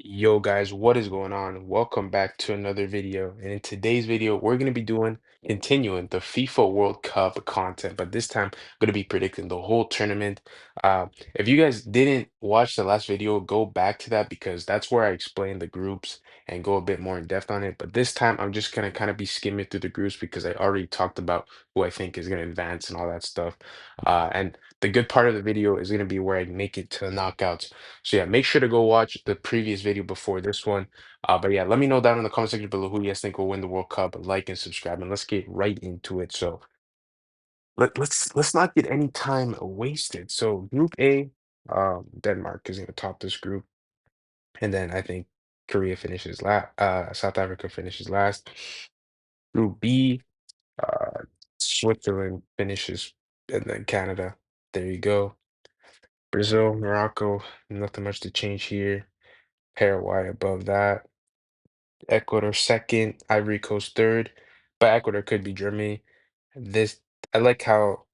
Yo guys, what is going on? Welcome back to another video. And in today's video, we're going to be continuing the FIFA World Cup content, but this time I'm going to be predicting the whole tournament. If you guys didn't watch the last video, go back to that because that's where I explain the groups and go a bit more in depth on it. But this time I'm just going to kind of be skimming through the groups because I already talked about who I think is going to advance and all that stuff. And the good part of the video is going to be where I make it to the knockouts. So yeah, make sure to go watch the previous video before this one. But yeah, let me know down in the comment section below who you guys think will win the World Cup. Like and subscribe, and let's get right into it. So let's not get any time wasted. So Group A, Denmark is going to top this group, and then I think Korea finishes last. South Africa finishes last. Group B, Switzerland finishes, and then Canada. There you go. Brazil, Morocco, nothing much to change here. Paraguay above that. Ecuador second, Ivory Coast third, but Ecuador could be Germany. This I like how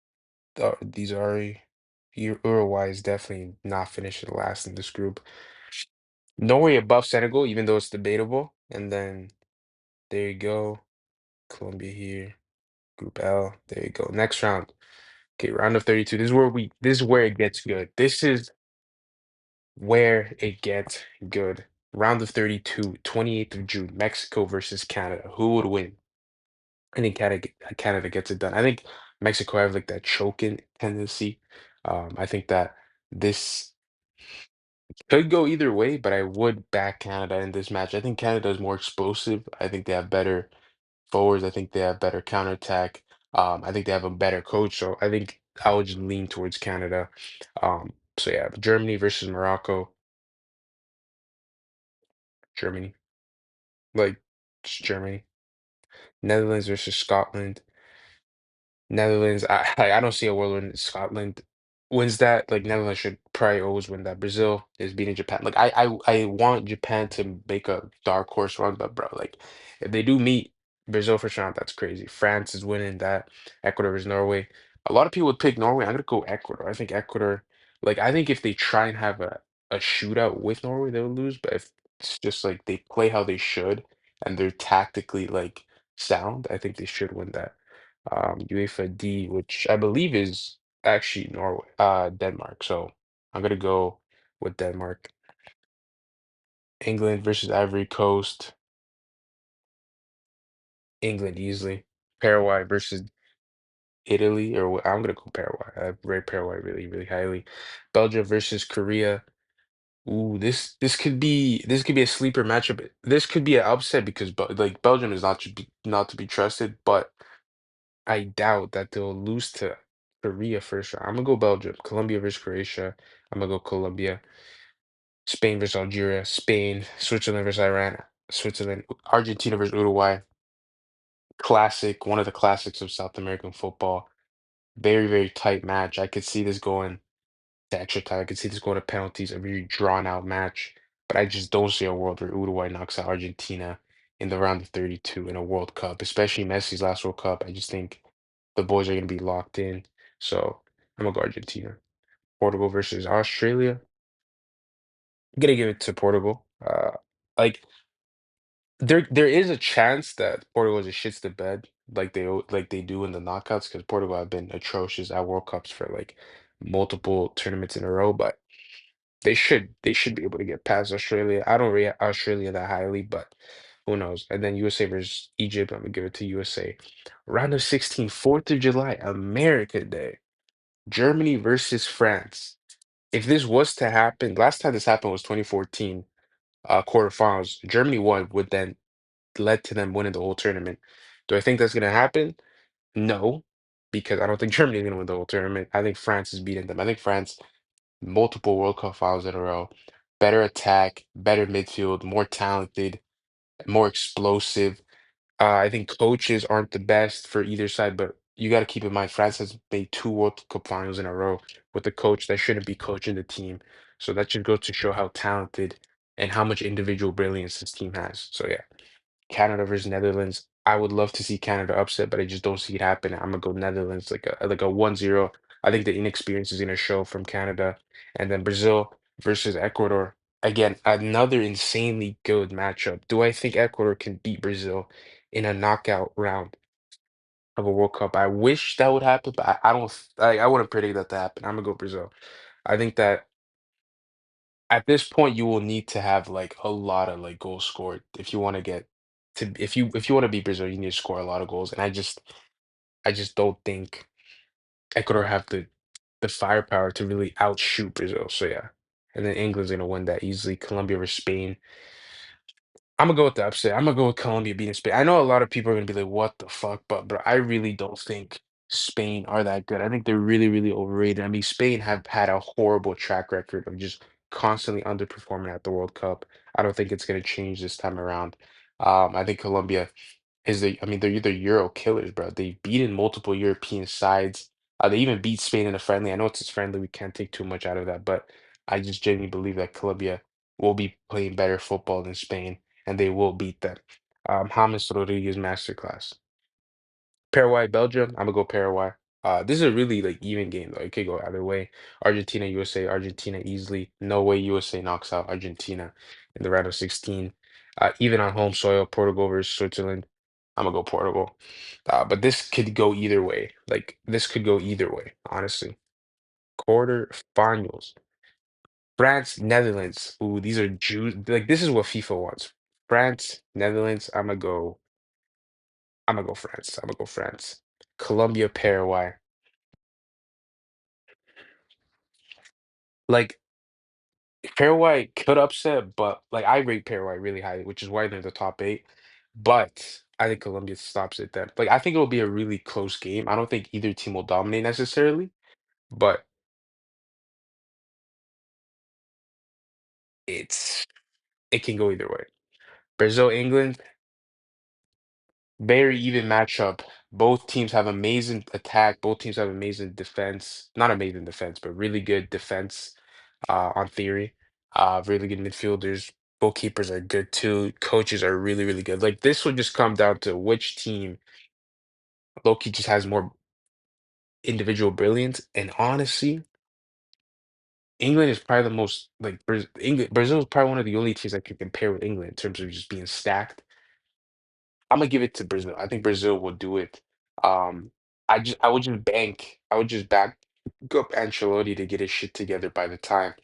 these are Uruguay is definitely not finishing last in this group. Norway above Senegal, even though it's debatable. And then there you go, Colombia here, Group L. There you go. Next round. Okay, round of 32. This is where it gets good. This is where it gets good. Round of 32, 28th of June, Mexico versus Canada. Who would win? I think Canada gets it done. I think Mexico have like that choking tendency. I think that this could go either way, but I would back Canada in this match. I think Canada is more explosive. I think they have better forwards. I think they have better counterattack. I think they have a better coach. So I think I would just lean towards Canada. So yeah, Germany versus Morocco. Germany, like just Germany. Netherlands versus Scotland. Netherlands, I don't see a world when Scotland wins that. Like Netherlands should probably always win that. Brazil is beating Japan. Like I want Japan to make a dark horse run, but bro, like if they do meet Brazil first round, that's crazy. France is winning that. Ecuador is Norway. A lot of people would pick Norway. I'm gonna go Ecuador. I think Ecuador, like I think if they try and have a shootout with Norway, they'll lose. But if it's just like they play how they should and they're tactically like sound, I think they should win that. UEFA D, which I believe is actually Denmark. So I'm gonna go with Denmark. England versus Ivory Coast. England easily. Paraguay versus Italy, I'm gonna go Paraguay. I rate Paraguay really, really highly. Belgium versus Korea. Ooh, this could be a sleeper matchup. This could be an upset because like Belgium is not to be trusted, but I doubt that they'll lose to Korea first round. I'm gonna go Belgium. Colombia versus Croatia. I'm gonna go Colombia. Spain versus Algeria. Spain. Switzerland versus Iran. Switzerland. Argentina versus Uruguay. Classic. One of the classics of South American football. Very, very tight match. I could see this going to extra time. I could see this going to penalties. A very drawn out match. But I just don't see a world where Uruguay knocks out Argentina in the round of 32 in a World Cup, especially Messi's last World Cup. I just think the boys are going to be locked in. So I'm gonna go Argentina. Portugal versus Australia. I'm gonna give it to Portugal. Like there is a chance that Portugal just shits the bed like they do in the knockouts because Portugal have been atrocious at World Cups for like multiple tournaments in a row, but they should be able to get past Australia. I don't rate Australia that highly, but who knows? And then USA versus Egypt. I'm gonna give it to USA. Round of 16, 4th of July, America Day. Germany versus France. If this was to happen, last time this happened was 2014, quarterfinals. Germany won, would then led to them winning the whole tournament. Do I think that's going to happen? No, because I don't think Germany is going to win the whole tournament. I think France is beating them. I think France, multiple World Cup finals in a row, better attack, better midfield, more talented, more explosive. I think coaches aren't the best for either side, but you got to keep in mind France has made two World Cup finals in a row with a coach that shouldn't be coaching the team. So that should go to show how talented and how much individual brilliance this team has. So yeah, Canada versus Netherlands. I would love to see Canada upset, but I just don't see it happening. I'm gonna go Netherlands like a 1-0. I think the inexperience is gonna show from Canada. And then Brazil versus Ecuador. Again, another insanely good matchup. Do I think Ecuador can beat Brazil in a knockout round of a World Cup? I wish that would happen, but I don't. I wouldn't predict that to happen. I'm gonna go Brazil. I think that at this point you will need to have like a lot of like goals scored if you want to get to if you want to beat Brazil, you need to score a lot of goals. And I just don't think Ecuador have the firepower to really outshoot Brazil. So yeah. And then England's gonna win that easily. Colombia versus Spain. I'm gonna go with the upset. I'm gonna go with Colombia beating Spain. I know a lot of people are gonna be like, "What the fuck?" But I really don't think Spain are that good. I think they're really, really overrated. I mean, Spain have had a horrible track record of just constantly underperforming at the World Cup. I don't think it's gonna change this time around. I think Colombia I mean, they're Euro killers, bro. They've beaten multiple European sides. They even beat Spain in a friendly. I know it's a friendly. We can't take too much out of that, but I just genuinely believe that Colombia will be playing better football than Spain, and they will beat them. James Rodriguez masterclass. Paraguay, Belgium. I'm gonna go Paraguay. This is a really like even game though. It could go either way. Argentina, USA, Argentina easily. No way USA knocks out Argentina in the round of 16. Even on home soil, Portugal versus Switzerland. I'm gonna go Portugal. But this could go either way. Like this could go either way, honestly. Quarter finals. France, Netherlands. Ooh, these are Jews. Like this is what FIFA wants. France, Netherlands. I'm gonna go France. I'm gonna go France. Colombia, Paraguay. Like Paraguay could upset, but like I rate Paraguay really highly, which is why they're in the top eight. But I think Colombia stops it then. Like I think it'll be a really close game. I don't think either team will dominate necessarily, but it's it can go either way. Brazil, England, very even matchup. Both teams have amazing attack. Both teams have amazing defense. Not amazing defense, but really good defense on theory. Really good midfielders. Goalkeepers are good too. Coaches are really, really good. Like this would just come down to which team Loki just has more individual brilliance. And honestly, England is probably the most like England, Brazil is probably one of the only teams I can compare with England in terms of just being stacked. I'm gonna give it to Brazil. I think Brazil will do it. Um, I would just back up Ancelotti to get his shit together by the time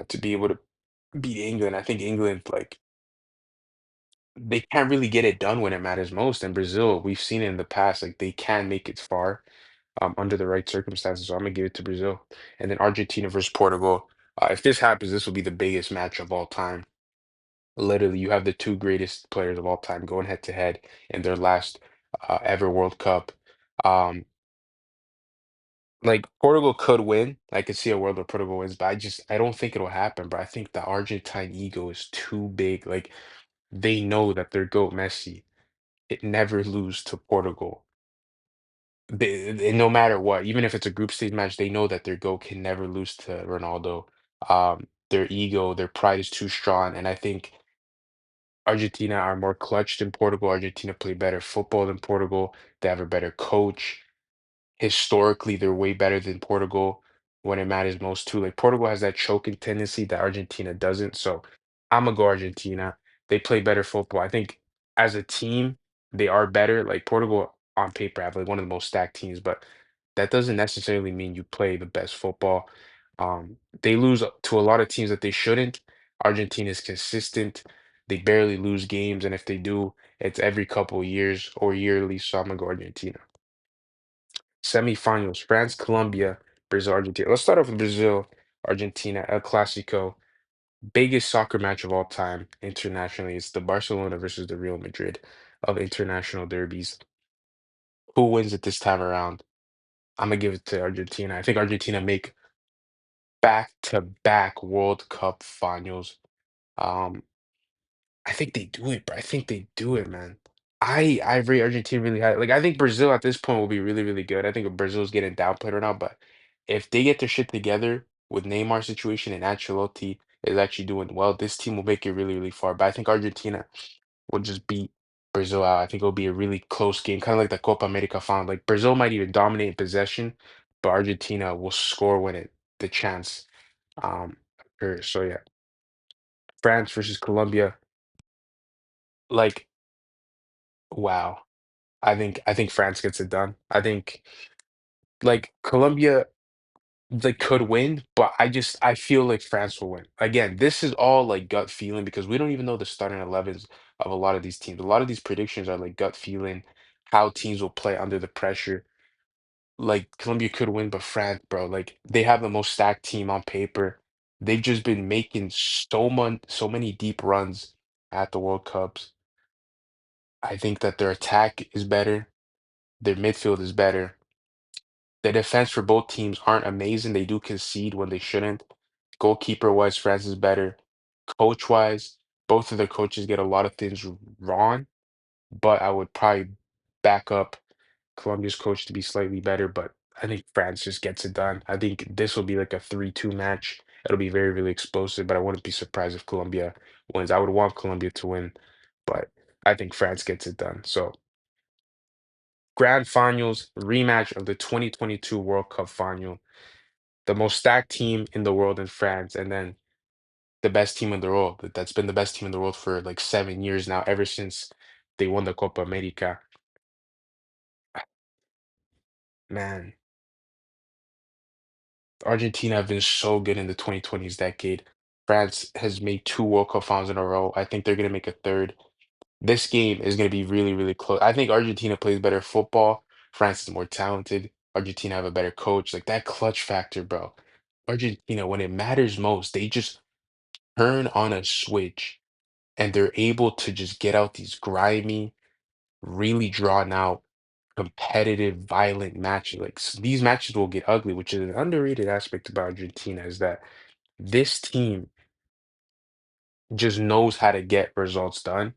to be able to beat England. I think England like they can't really get it done when it matters most. And Brazil, we've seen it in the past, like they can make it far under the right circumstances. So I'm gonna give it to Brazil. And then Argentina versus Portugal. If this happens, this will be the biggest match of all time. Literally, you have the two greatest players of all time going head to head in their last ever World Cup. Um, like Portugal could win. I could see a world where Portugal wins, but I don't think it'll happen. But I think the Argentine ego is too big. Like they know that their GOAT Messi it never lose to Portugal. No matter what, even if it's a group stage match, they know that their GOAT can never lose to Ronaldo. Their ego, their pride is too strong, and I think Argentina are more clutch than Portugal. Argentina play better football than Portugal. They have a better coach. Historically, they're way better than Portugal when it matters most too. Like Portugal has that choking tendency that Argentina doesn't. So I'm gonna go Argentina. They play better football. I think as a team, they are better. Like Portugal on paper have like one of the most stacked teams, but that doesn't necessarily mean you play the best football. They lose to a lot of teams that they shouldn't. Argentina is consistent. They barely lose games, and if they do, it's every couple of years or yearly. So I'm gonna go Argentina. Semifinals, France, Colombia, Brazil, Argentina. Let's start off with Brazil, Argentina, El Clasico. Biggest soccer match of all time internationally. It's the Barcelona versus the Real Madrid of international derbies. Who wins it this time around? I'm gonna give it to Argentina. I think Argentina make back-to-back World Cup finals. Um, I think they do it, bro. I think they do it, man. I rate Argentina really high. Like I think Brazil at this point will be really, really good. I think Brazil's getting downplayed right now, but if they get their shit together with Neymar situation and Ancelotti is actually doing well, this team will make it really, really far. But I think Argentina will just beat Brazil out. I think it'll be a really close game, kind of like the Copa America final. Like Brazil might even dominate in possession, but Argentina will score when it the chance. Um, so yeah. France versus Colombia, like, wow. I think France gets it done. I think like Colombia they could win, but I feel like France will win. Again, this is all like gut feeling because we don't even know the starting 11s of a lot of these teams. A lot of these predictions are like gut feeling, how teams will play under the pressure. Like Colombia could win, but France, bro, like they have the most stacked team on paper. They've just been making so many deep runs at the World Cups. I think that their attack is better, their midfield is better. The defense for both teams aren't amazing. They do concede when they shouldn't. Goalkeeper wise, France is better. Coach wise, both of the coaches get a lot of things wrong, but I would probably back up Colombia's coach to be slightly better, but I think France just gets it done. I think this will be like a 3-2 match. It'll be very, really explosive, but I wouldn't be surprised if Colombia wins. I would want Colombia to win, but I think France gets it done. So, grand finals rematch of the 2022 World Cup final. The most stacked team in the world in France, and then the best team in the world. That's been the best team in the world for like 7 years now, ever since they won the Copa America. Man, Argentina have been so good in the 2020s decade. France has made two World Cup finals in a row. I think they're going to make a third. This game is going to be really, really close. I think Argentina plays better football. France is more talented. Argentina have a better coach. Like that clutch factor, bro. Argentina, when it matters most, they just turn on a switch and they're able to just get out these grimy, really drawn out, competitive, violent matches. Like these matches will get ugly, which is an underrated aspect about Argentina, is that this team just knows how to get results done,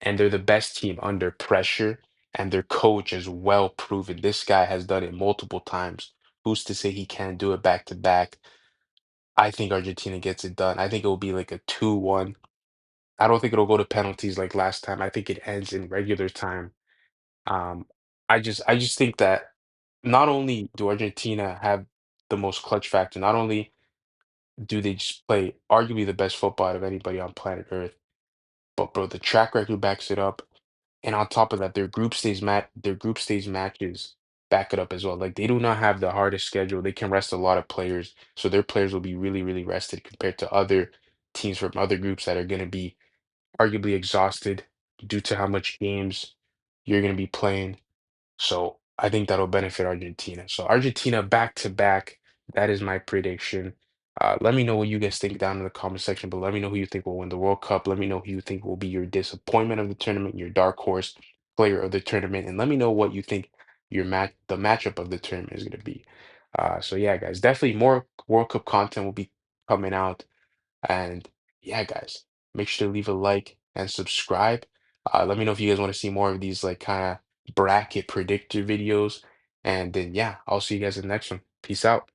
and they're the best team under pressure, and their coach is well proven. This guy has done it multiple times. Who's to say he can't do it back to back? I think Argentina gets it done. I think it will be like a 2-1. I don't think it'll go to penalties like last time. I think it ends in regular time. Um, I just think that not only do Argentina have the most clutch factor, not only do they just play arguably the best football out of anybody on planet Earth, but bro, the track record backs it up. And on top of that, their group stage matches back it up as well. Like they do not have the hardest schedule. They can rest a lot of players, so their players will be really, really rested compared to other teams from other groups that are going to be arguably exhausted due to how much games you're going to be playing. So I think that'll benefit Argentina. So Argentina back to back. That is my prediction. Let me know what you guys think down in the comment section, but let me know who you think will win the World Cup. Let me know who you think will be your disappointment of the tournament, your dark horse player of the tournament, and let me know what you think the matchup of the tournament is going to be. So yeah, guys, definitely more World Cup content will be coming out. And yeah, guys, make sure to leave a like and subscribe. Let me know if you guys want to see more of these like kind of bracket predictor videos. And then yeah, I'll see you guys in the next one. Peace out.